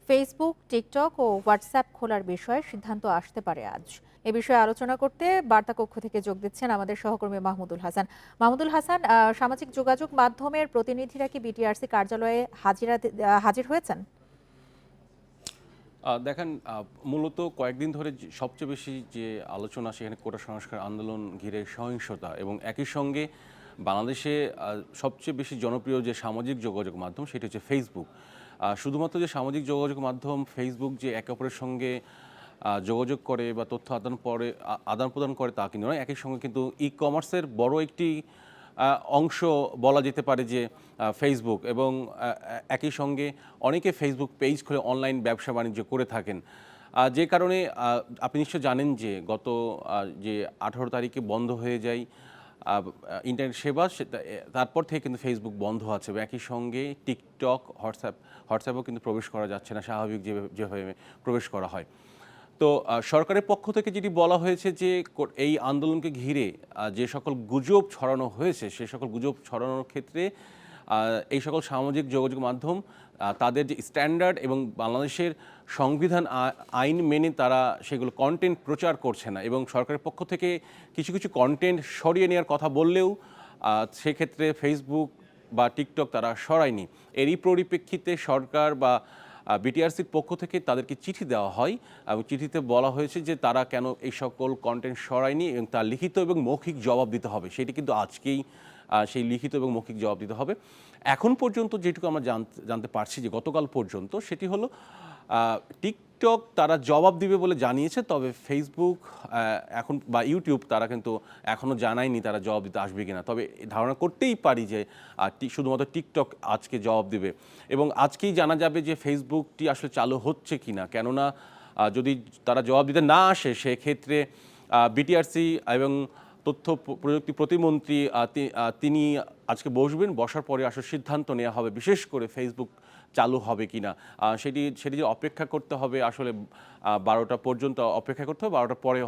Facebook, TikTok ও WhatsApp খোলার বিষয়ে সিদ্ধান্ত আসতে পারে আজ। এ বিষয়ে আলোচনা করতে বার্তা কক্ষ থেকে যোগ দিচ্ছেন আমাদের সহকর্মী মাহমুদুল হাসান। মাহমুদুল হাসান, সামাজিক যোগাযোগ মাধ্যমের প্রতিনিধিরা কি বিটিআরসি কার্যালয়ে হাজির হয়েছেন? দেখেন, মূলত কয়েকদিন ধরে সবচেয়ে বেশি যে আলোচনা সেখানে কোটা সংস্কার আন্দোলন ঘিরে সহিংসতা এবং একই সঙ্গে বাংলাদেশে সবচেয়ে বেশি জনপ্রিয় যে সামাজিক যোগাযোগ মাধ্যম সেটি হচ্ছে ফেসবুক। শুধুমাত্র যে সামাজিক যোগাযোগ মাধ্যম ফেসবুক যে একে অপরের সঙ্গে যোগাযোগ করে বা তথ্য আদান প্রদান করে তা কিন্তু নয়, একই সঙ্গে কিন্তু ই কমার্সের বড় একটি অংশ বলা যেতে পারে যে ফেসবুক, এবং একই সঙ্গে অনেকে ফেসবুক পেজ খুলে অনলাইন ব্যবসা বাণিজ্য করে থাকেন। যে কারণে আপনি নিশ্চয় জানেন যে গত যে 18 তারিখে বন্ধ হয়ে যায় ইন্টারনেট সেবা, তারপর থেকে কিন্তু ফেসবুক বন্ধ আছে। একই সঙ্গে টিকটক, হোয়াটসঅ্যাপও কিন্তু প্রবেশ করা যাচ্ছে না স্বাভাবিক যেভাবে প্রবেশ করা হয়। তো সরকারের পক্ষ থেকে যেটি বলা হয়েছে যে এই আন্দোলনকে ঘিরে যে সকল গুজব ছড়ানো হয়েছে সে সকল গুজব ছড়ানোর ক্ষেত্রে এই সকল সামাজিক যোগাযোগ মাধ্যম তাদের যে স্ট্যান্ডার্ড এবং বাংলাদেশের সংবিধান আইন মেনে তারা সেগুলো কন্টেন্ট প্রচার করছে না, এবং সরকারের পক্ষ থেকে কিছু কিছু কন্টেন্ট সরিয়ে নেওয়ার কথা বললেও সেক্ষেত্রে ফেসবুক বা টিকটক তারা সরায়নি। এরই পরিপ্রেক্ষিতে সরকার বা বিটিআরসির পক্ষ থেকে তাদেরকে চিঠি দেওয়া হয় এবং চিঠিতে বলা হয়েছে যে তারা কেন এই সকল কন্টেন্ট সরায়নি এবং তার লিখিত এবং মৌখিক জবাব দিতে হবে। সেটি কিন্তু আজকেই সেই লিখিত এবং মৌখিক জবাব দিতে হবে। এখন পর্যন্ত যেটুকু আমরা জানতে পারছি যে গতকাল পর্যন্ত সেটি হলো টিকটক তারা জবাব দিবে বলে জানিয়েছে, তবে ফেসবুক এখন বা ইউটিউব তারা কিন্তু এখনও জানায়নি তারা জবাব দিতে আসবে কিনা। তবে ধারণা করতেই পারি যে শুধুমাত্র টিকটক আজকে জবাব দিবে, এবং আজকেই জানা যাবে যে ফেসবুকটি আসলে চালু হচ্ছে কিনা। কেননা যদি তারা জবাব দিতে না আসে সেক্ষেত্রে বিটিআরসি এবং তথ্য প্রযুক্তি প্রতিমন্ত্রী তিনি আজকে বসবেন, বসার পরে আসলে সিদ্ধান্ত নেওয়া হবে বিশেষ করে ফেসবুক চালু হবে কিনা। সেটি যে অপেক্ষা করতে হবে আসলে 12টা পর্যন্ত অপেক্ষা করতে হবে, 12টার পরে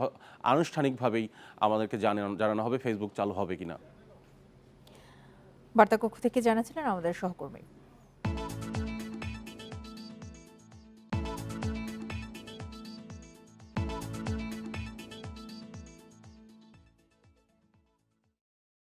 আনুষ্ঠানিকভাবেই আমাদেরকে জানানো হবে ফেসবুক চালু হবে কিনা। বার্তা কক্ষ থেকে জানাচ্ছিলেন আমাদের সহকর্মী।